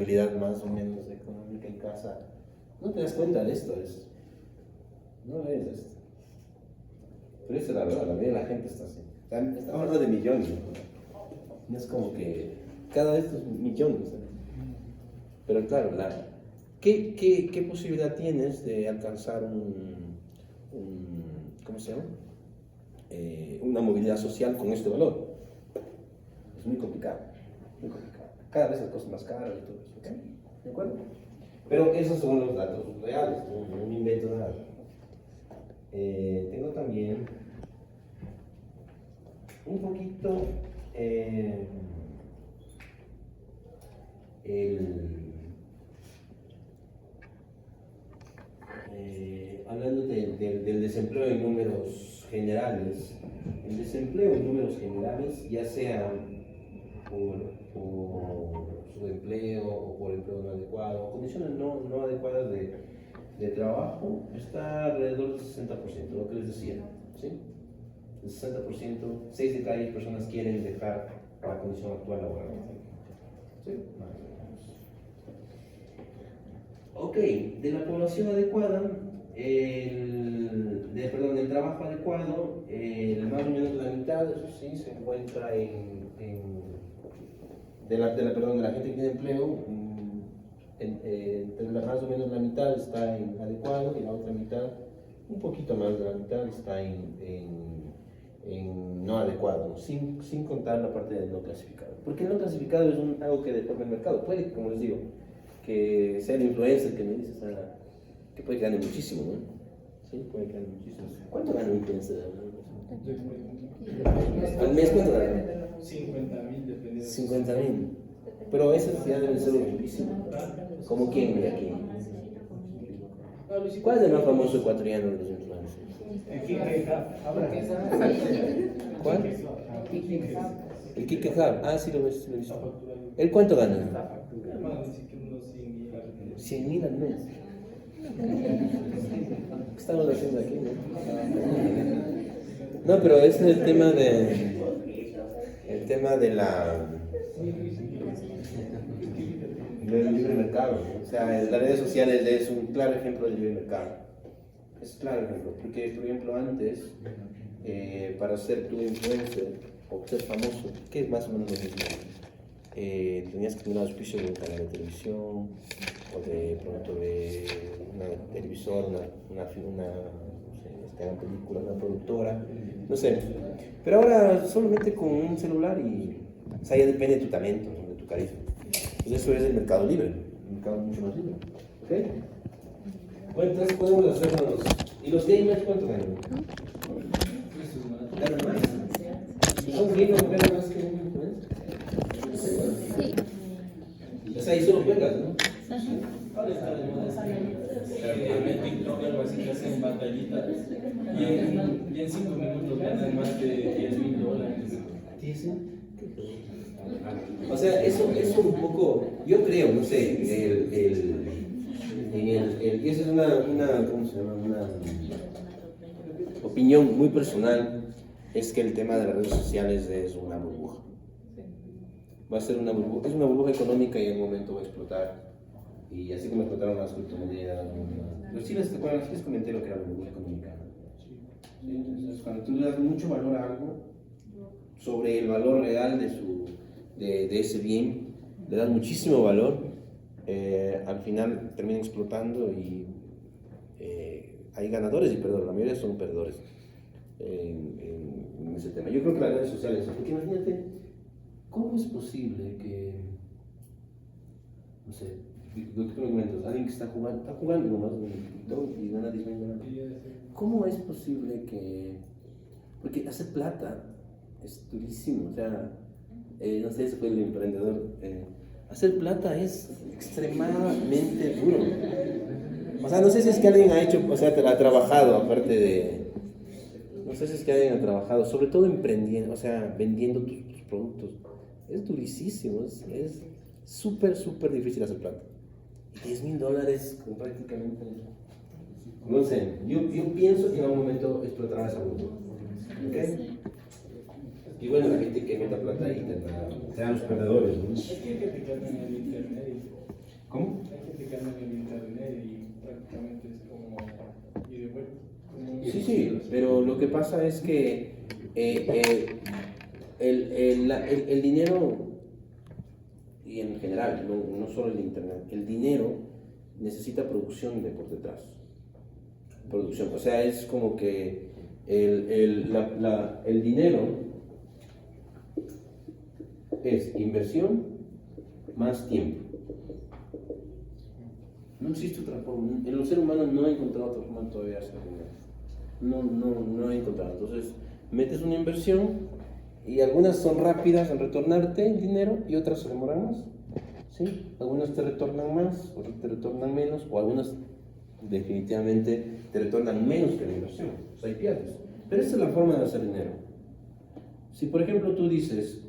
estabilidad más o menos económica en casa, no te das cuenta de esto, no ves esto. Pero esa es la verdad, la mayoría de la gente está así. Estamos hablando de millones, ¿no? Es como que cada vez estos millones, ¿no? Pero claro, ¿qué posibilidad tienes de alcanzar ¿cómo se llama? Una movilidad social con este valor? Es muy complicado, muy complicado. Cada vez las cosas más caras y todo eso, ¿ok? ¿De acuerdo? Pero esos son los datos reales, no me invento nada. Tengo también un poquito hablando del desempleo en números generales. El desempleo en números generales, ya sea por subempleo o por empleo no adecuado, condiciones no adecuadas de trabajo, está alrededor del 60%, lo que les decía, ¿sí? El 60%, 6 de cada 10 personas quieren dejar la condición actual laboral. ¿Sí? Ok, de la población adecuada, del trabajo adecuado, más o menos la mitad, eso sí, se encuentra de la gente que tiene empleo, más o menos la mitad está en adecuado y la otra mitad, un poquito más de la mitad, está en no adecuado, sin contar la parte del no clasificado. Porque el no clasificado es algo que deforma el mercado. Puede, como les digo, que sea el influencer que me dice, que puede ganar muchísimo, ¿no? Sí, puede ganar muchísimo. ¿Cuánto gana un influencer? ¿Al mes cuánto gana? 50.000 dependiendo. 50.000. Pero esas ya deben ser muchísimo. ¿Como quién ve aquí? ¿Cuál es el más famoso ecuatoriano de los influencers? ¿Cuál? El Kike Hub. Ah, sí lo ves, sí lo he visto. ¿El cuánto gana? 100.000 al mes. ¿Qué estamos haciendo aquí, no? No, pero ese es el tema del libre mercado, ¿no? O sea, las redes sociales es un claro ejemplo del libre mercado. Es claro ejemplo, porque por ejemplo antes, para ser tu influencer o ser famoso, que es más o menos lo mismo, tenías que tener un auspicio de un canal de televisión o de pronto de una televisora, una película, una productora, no sé. Pero ahora solamente con un celular y, o sea, ya depende de tu talento, ¿no? De tu carisma. Entonces eso es el mercado libre, un mercado mucho más libre. ¿Ok? Bueno, entonces podemos hacernos. ¿Y los gamers cuánto ganan? ¿Ganan más? ¿Son gamers ganan más que un influencer? Sí. O sea, ahí solo juegas, ¿no? Ahora está de moda. En TikTok algo así que hacen batallitas y en 5 minutos ganan más de $10,000. ¿10? O sea, eso un poco, yo creo, no sé, y esa es ¿cómo se llama? Una opinión muy personal, es que el tema de las redes sociales es una burbuja. Va a ser una burbuja, es una burbuja económica y en un momento va a explotar. Y así como explotaron las criptomonedas, los chiles, les comenté lo que era la burbuja económica. ¿Sí? Entonces, cuando tú le das mucho valor a algo, sobre el valor real de ese bien, le das muchísimo valor, al final termina explotando y hay ganadores y perdedores, la mayoría son perdedores en ese tema. Yo creo que las redes sociales, porque imagínate, ¿cómo es posible que, no sé, lo que tú me comentas, alguien que está jugando nomás en TikTok y gana 10,000 dólares? ¿Cómo es posible que, porque hacer plata es durísimo, o sea, no sé, ese fue el emprendedor, hacer plata es extremadamente duro. O sea, no sé si es que alguien ha hecho, o sea, ha trabajado aparte de, no sé si es que alguien ha trabajado, sobre todo emprendiendo, o sea, vendiendo tus productos. Es durísimo, es súper difícil hacer plata. $10,000 con prácticamente, no sé, yo pienso que en algún momento explotará esa burbuja. ¿Ok? Y bueno, la gente que meta plata ahí serán los perdedores, ¿no? Es que hay que picar en el internet. prácticamente es como y de vuelta. Sí, sí, pero lo que pasa es que el dinero, y en general, no solo el Internet, el dinero necesita producción de por detrás. Producción, o sea, es como que el dinero es inversión más tiempo. No existe otra forma. En los seres humanos no he encontrado otra forma todavía de hacer dinero. No he encontrado. Entonces, metes una inversión y algunas son rápidas en retornarte el dinero y otras se demoran más. ¿Sí? Algunas te retornan más, otras te retornan menos, o algunas definitivamente te retornan menos que la inversión. O sea, ahí pierdes. Pero esa es la forma de hacer dinero. Si, por ejemplo, tú dices,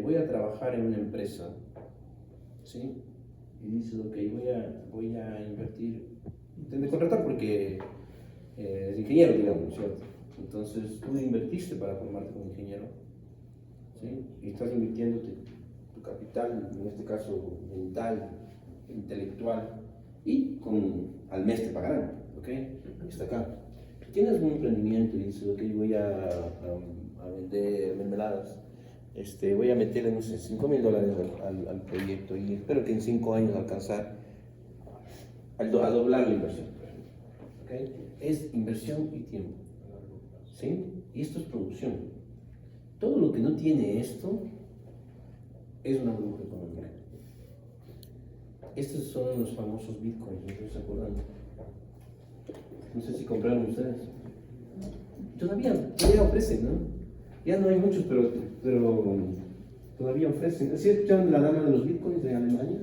voy a trabajar en una empresa, ¿sí? Y dices, ok, voy a invertir, te de contratar porque es ingeniero, digamos, ¿cierto? Entonces tú invertiste para formarte como ingeniero, ¿sí? Y estás invirtiendo tu capital, en este caso mental, intelectual, y al mes te pagarán, ¿ok? Está acá. Tienes un emprendimiento y dices, ok, voy a vender mermeladas. Voy a meterle, no sé, $5,000 al proyecto y espero que en 5 años alcanzar a doblar la inversión. ¿Okay? Es inversión y tiempo. ¿Sí? Y esto es producción. Todo lo que no tiene esto es una burbuja económica. Estos son los famosos bitcoins, ¿no se acuerdan? No sé si compraron ustedes. Todavía ofrecen, ¿no? Ya no hay muchos, pero todavía ofrecen. ¿Sí escucharon de la dama de los bitcoins de Alemania?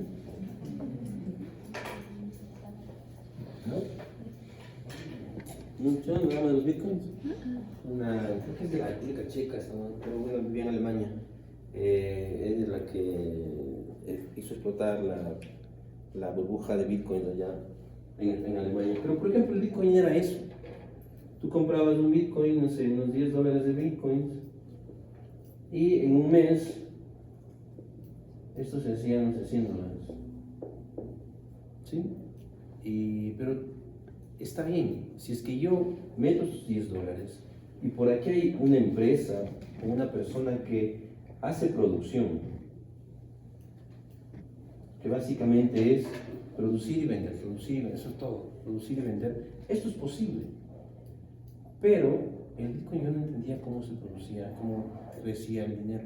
¿No? ¿No escucharon de la dama de los bitcoins? Creo que es de la República Checa, pero bueno, vivía en Alemania. Es de la que hizo explotar la burbuja de bitcoins allá en Alemania. Pero por ejemplo, el bitcoin era eso. Tú comprabas un bitcoin, no sé, unos $10 de bitcoins, y en un mes estos se hacían $100. ¿Sí? Pero está bien, si es que yo meto esos $10 y por aquí hay una empresa o una persona que hace producción, que básicamente es producir y vender, eso es todo, producir y vender, esto es posible. Pero el Bitcoin yo no entendía cómo se producía, cómo crecía el dinero.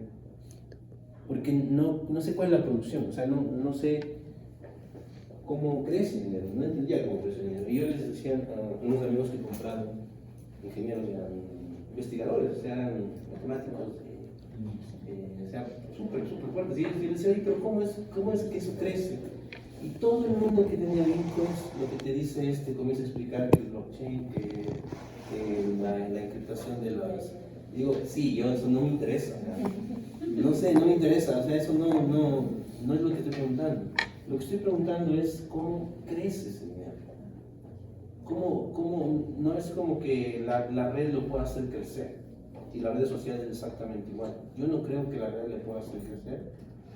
Porque no sé cuál es la producción, o sea, no sé cómo crece el dinero, no entendía cómo crece el dinero. Y yo les decía a unos amigos que compraron, ingenieros, investigadores, o sea, eran matemáticos, o sea, súper fuertes. Y ellos decían, pero ¿cómo es que eso crece? Y todo el mundo que tenía bitcoins, lo que te dice es, te comienza a explicar que el blockchain, que la encriptación de las... Digo, sí, eso no me interesa. No sé, no me interesa, o sea, eso no es lo que estoy preguntando. Lo que estoy preguntando es cómo crece ese dinero. No es como que la red lo pueda hacer crecer. Y las redes sociales es exactamente igual. Yo no creo que la red le pueda hacer crecer,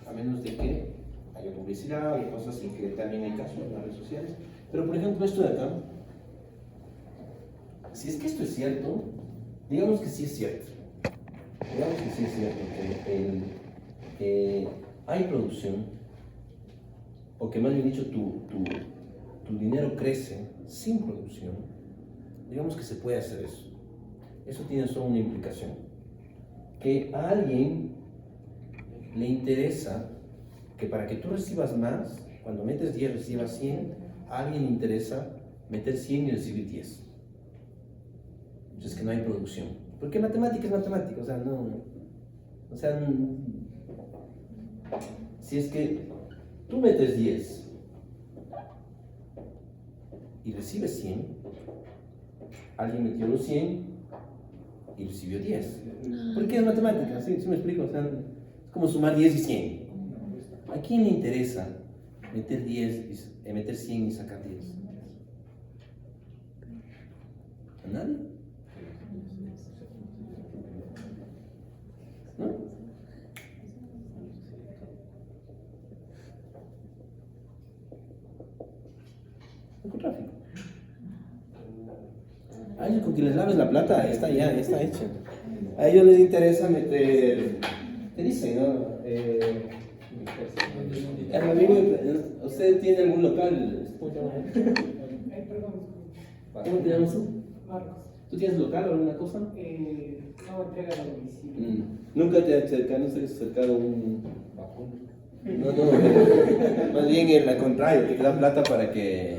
a menos de que haya publicidad y cosas así, que también hay casos en las redes sociales. Pero por ejemplo, esto de acá, si es que esto es cierto, digamos que sí es cierto. Digamos que sí es cierto que hay producción, o que más bien dicho, tu dinero crece sin producción. Digamos que se puede hacer eso. Eso tiene solo una implicación. Que a alguien le interesa que para que tú recibas más, cuando metes 10 recibas 100, a alguien le interesa meter 100 y recibir 10. Entonces que no hay producción. Porque matemática es matemática, si es que tú metes 10 y recibes 100, alguien metió los 100 y recibió 10. ¿Por qué es matemática? ¿Sí me explico? O sea, es como sumar 10 y 100. ¿A quién le interesa meter 100 y sacar 10? ¿A nadie? ¿No? Narcotráfico. ellos con que les laves la plata, está ya está hecha. A ellos les interesa meter, ¿qué dicen, no? Amigo, ¿usted tiene algún local? ¿Cómo te llamas? ¿Cómo te llamas tú? Marcos. ¿Tú tienes local o alguna cosa? No, entrega a domicilio. ¿Nunca te has acercado un vacuno? No, más bien en la contrario, te da plata para que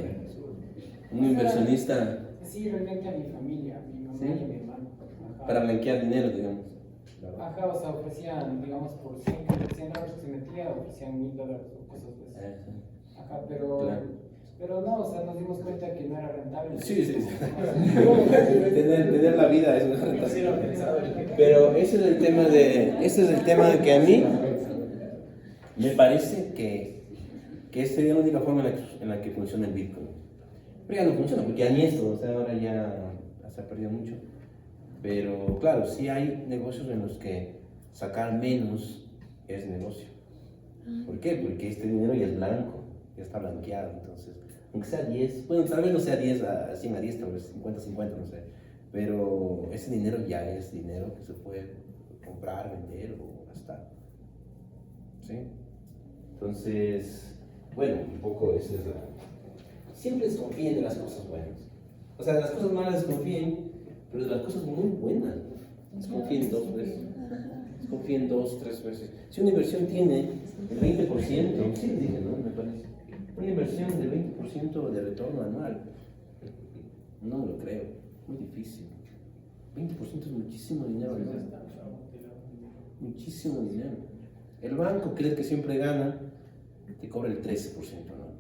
un inversionista, Sí, realmente a mi familia, a mi mamá ¿sí? y a mi hermano. Ajá. para blanquear dinero, digamos. Ajá, o sea, ofrecían, digamos, por $100 que se metía, ofrecían $1,000 o cosas así. Ajá, Claro. pero no, o sea, nos dimos cuenta que no era rentable. Sí. tener la vida es una rentabilidad. Pero ese es el tema de que a mí me parece que esta sería la única forma en la que funciona el Bitcoin. Pero ya no funciona, porque ya ni esto, o sea, ahora ya se ha perdido mucho. Pero claro, sí hay negocios en los que sacar menos es negocio. ¿Por qué? Porque este dinero ya es blanco, ya está blanqueado, entonces, aunque sea 10, bueno, tal vez no sea 10 a 100 a 10, tal vez 50-50, no sé, pero ese dinero ya es dinero que se puede comprar, vender o gastar. ¿Sí? Entonces, bueno, un poco esa es la... Siempre desconfíen de las cosas buenas. O sea, de las cosas malas desconfíen, pero de las cosas muy buenas, desconfíen 2 veces. Desconfíen 2-3 veces. Si una inversión tiene el 20%, sí dije, ¿no? Me parece. Una inversión del 20% de retorno anual, no me lo creo, muy difícil. 20% es muchísimo dinero, ¿no? Muchísimo dinero. El banco cree que siempre gana, te cobra el 13%, ¿no?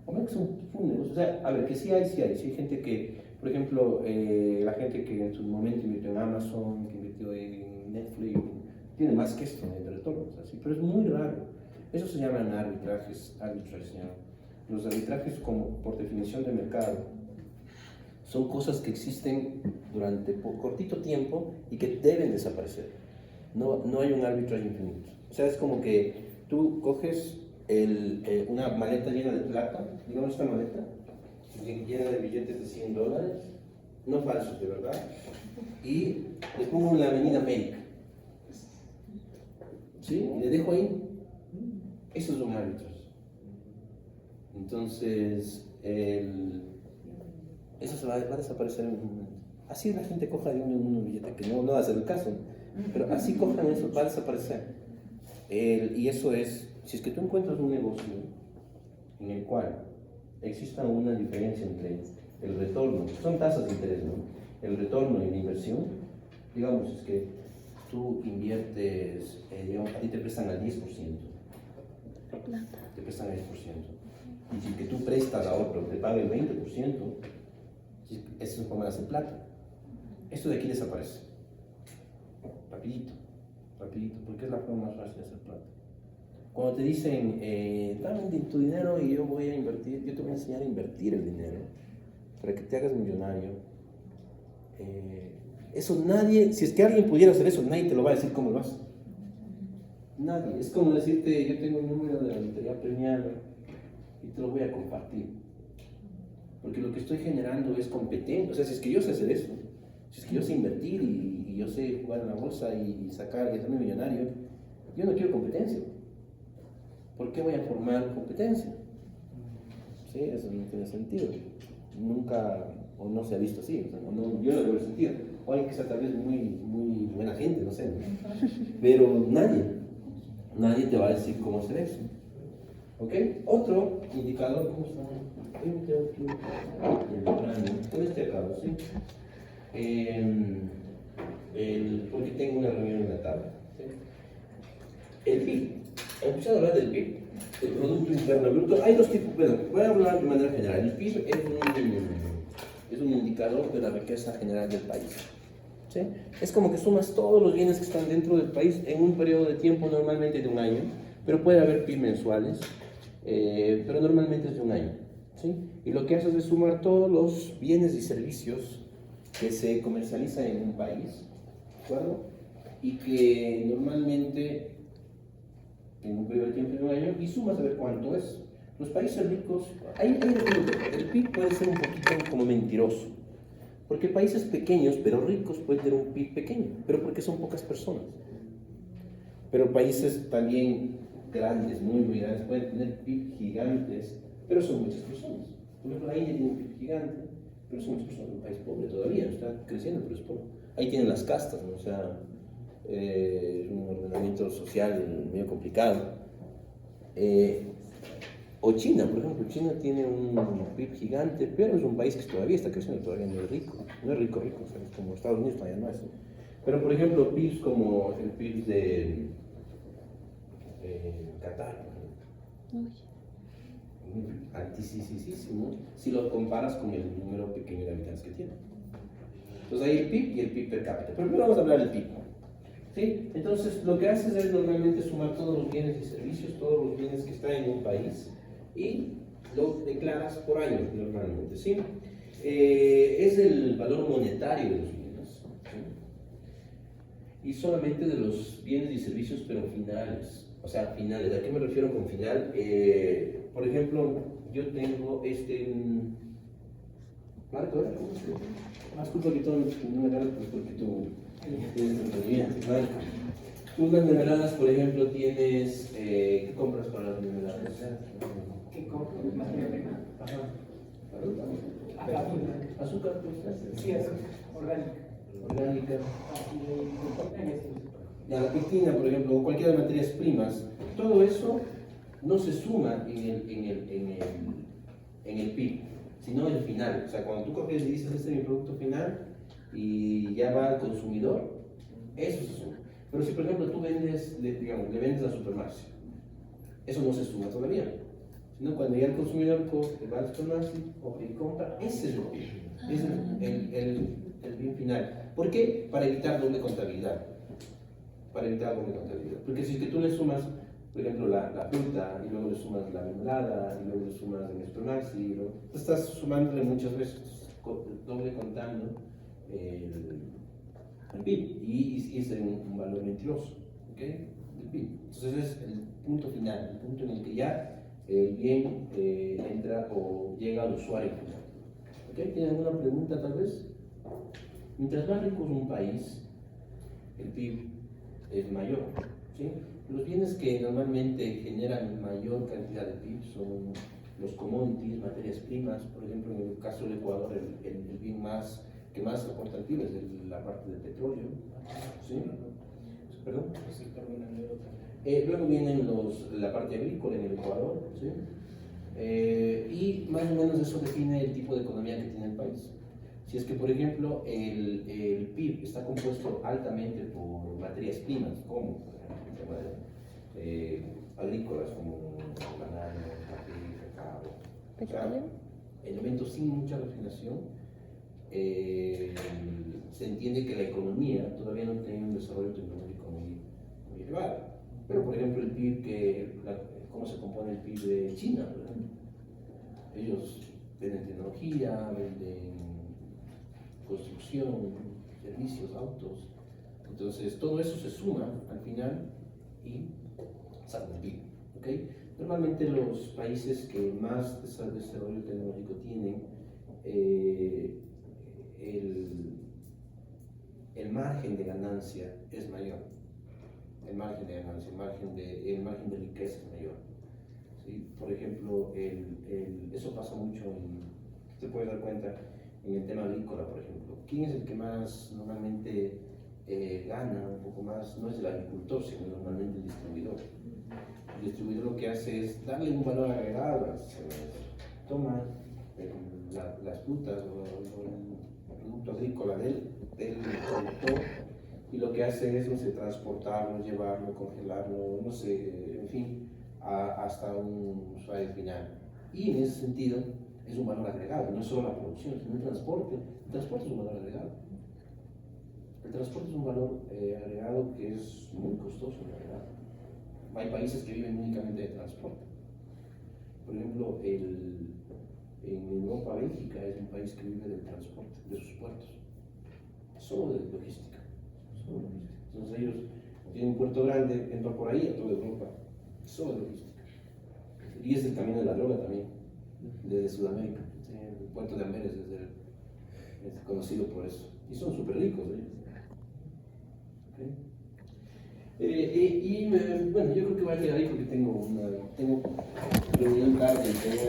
O menos son negocio. O sea, a ver, que sí hay gente que, por ejemplo, la gente que en su momento invirtió en Amazon, que invirtió en Netflix, tiene más que esto de retorno, o sea, sí, pero es muy raro. Eso se llaman arbitrajes, ¿no? Los arbitrajes, como por definición de mercado, son cosas que existen durante cortito tiempo y que deben desaparecer. No hay un arbitraje infinito. O sea, es como que tú coges una maleta llena de plata, digamos esta maleta, llena de billetes de $100, no falsos de verdad, y le pongo en la Avenida América. ¿Sí? Y le dejo ahí. Esos son árbitros. Entonces, eso va a desaparecer en un momento. Así la gente coja de unos billetes que no va a hacer el caso, pero así cojan eso, va a desaparecer. Y eso es, si es que tú encuentras un negocio en el cual exista una diferencia entre el retorno, son tasas de interés, ¿no? El retorno y la inversión, digamos, es que tú inviertes, digamos, a ti te prestan al 10%, te prestan al 10%, y si que tú prestas a otro te paga el 20%, eso es como hacer plata. Esto de aquí desaparece, rapidito, porque es la forma más fácil de hacer plata. Cuando te dicen, dame tu dinero y yo voy a invertir, yo te voy a enseñar a invertir el dinero para que te hagas millonario. Eso nadie, si es que alguien pudiera hacer eso, nadie te lo va a decir cómo lo hace. Nadie. Es como decirte, yo tengo un número de la lotería premiada y te lo voy a compartir. Porque lo que estoy generando es competencia. O sea, si es que yo sé hacer eso, si es que yo sé invertir y yo sé jugar en la bolsa y sacar y hacerme millonario, yo no quiero competencia. ¿Por qué voy a formar competencia? Sí, eso no tiene sentido. Nunca, o no se ha visto así. O sea, yo no lo veo sentido. O alguien que sea tal vez muy buena gente, no sé. Pero nadie te va a decir cómo hacer eso. ¿Ok? Otro indicador, ¿cómo está? Con este acabo, ¿sí? Porque tengo una reunión en la tarde. ¿Sí? El PIB. Empezando a hablar del PIB, el Producto Interno Bruto. Hay dos tipos, bueno, voy a hablar de manera general. El PIB es un indicador de la riqueza general del país. ¿Sí? Es como que sumas todos los bienes que están dentro del país en un periodo de tiempo normalmente de un año, pero puede haber PIB mensuales, pero normalmente es de un año. ¿Sí? Y lo que haces es sumar todos los bienes y servicios que se comercializan en un país, ¿de acuerdo? Y que normalmente en un periodo de tiempo de un año, y sumas a ver cuánto es. Los países ricos, el PIB puede ser un poquito como mentiroso, Porque países pequeños pero ricos pueden tener un PIB pequeño, pero porque son pocas personas. Pero países también grandes, muy grandes, pueden tener PIB gigantes, pero son muchas personas. Por ejemplo, la India tiene un PIB gigante, pero son muchas personas, un país pobre todavía, no está creciendo, pero es pobre. Ahí tienen las castas, ¿no? O sea, un ordenamiento social medio complicado. O China, por ejemplo, China tiene un PIB gigante, pero es un país que todavía está creciendo, todavía no es rico, o sea, es como Estados Unidos todavía no es. Pero por ejemplo, PIBs como el PIB de Qatar, altísimo, si lo comparas con el número pequeño de habitantes que tiene. Entonces hay el PIB y el PIB per cápita, pero primero vamos a hablar del PIB. ¿Sí? Entonces lo que haces es normalmente sumar todos los bienes y servicios, todos los bienes que están en un país y lo declaras por año normalmente, ¿sí? Es el valor monetario de los bienes, ¿sí? Y solamente de los bienes y servicios pero finales, o sea, finales. ¿A qué me refiero con final? Por ejemplo, yo tengo Marco, ¿verdad? ¿Cómo se llama? Disculpa que todo no me agarras porque tú tienes entendimiento, Marco. Tú las mermeladas, por ejemplo, tienes... ¿qué compras para las mermeladas? ¿Qué compro? Materia prima. Ajá. Azúcar, pues. Sí, azúcar. Orgánica. Orgánica. Ah, Ya, la pectina, por ejemplo, o cualquiera de materias primas, todo eso no se suma en el PIB, sino el final. O sea, cuando tú coges y dices, este es mi producto final, y ya va al consumidor, eso se suma. Pero si, por ejemplo, tú vendes, digamos, le vendes a Supermaxi, eso no se suma todavía. Sino cuando ya el consumidor va al Supermaxi y compra, ese es el PIB, ese es el bien final. ¿Por qué? Para evitar doble contabilidad. Porque si es que tú le sumas, por ejemplo, la fruta, y luego le sumas la mermelada, y luego le sumas el Supermaxi, tú estás sumándole muchas veces, doble contando el PIB, y es un valor mentiroso, ¿ok? El PIB. Entonces es el punto final, el punto en el que ya el bien entra o llega al usuario final. ¿Ok? ¿Tienen alguna pregunta tal vez? Mientras más rico es un país, el PIB es mayor, ¿sí? Los bienes que normalmente generan mayor cantidad de PIB son los commodities, materias primas. Por ejemplo, en el caso del Ecuador, el bien que más aporta al PIB es la parte del petróleo, ¿sí? ¿Perdón? Luego vienen la parte agrícola en el Ecuador, ¿sí? Y más o menos eso define el tipo de economía que tiene el país. Si es que, por ejemplo, el PIB está compuesto altamente por materias primas, como agrícolas, como banano, café, cacao, o sea, elementos sin mucha refinación, se entiende que la economía todavía no tiene un desarrollo tecnológico muy elevado. Pero, por ejemplo, el PIB, ¿cómo se compone el PIB de China? Por ejemplo? Ellos venden tecnología, venden construcción, servicios, autos. Entonces, todo eso se suma al final y sale el PIB. ¿Okay? Normalmente los países que más desarrollo tecnológico tienen, el margen de ganancia es mayor. El margen de ganancia, el margen de riqueza es mayor. ¿Sí? Por ejemplo, eso pasa mucho te puedes dar cuenta en el tema agrícola, por ejemplo. ¿Quién es el que más normalmente gana un poco más? No es el agricultor, sino normalmente el distribuidor. El distribuidor lo que hace es darle un valor agregado a las toma las frutas o el producto agrícola del productor y lo que hace es, no sé, transportarlo, llevarlo, congelarlo, no sé, en fin, hasta un usuario final. Y en ese sentido es un valor agregado, no es solo la producción, sino el transporte. El transporte es un valor agregado. El transporte es un valor agregado que es muy costoso, en realidad. Hay países que viven únicamente de transporte. Por ejemplo, en Europa, Bélgica es un país que vive del transporte, de sus puertos. Solo de logística. Entonces ellos tienen un puerto grande, entran por ahí a toda Europa. Solo de logística. Y es el camino de la droga también, desde Sudamérica. El puerto de Amberes, es conocido por eso. Y son súper ricos ellos. ¿Ok? Bueno, yo creo que voy a quedar ahí porque tengo reunión tarde y tengo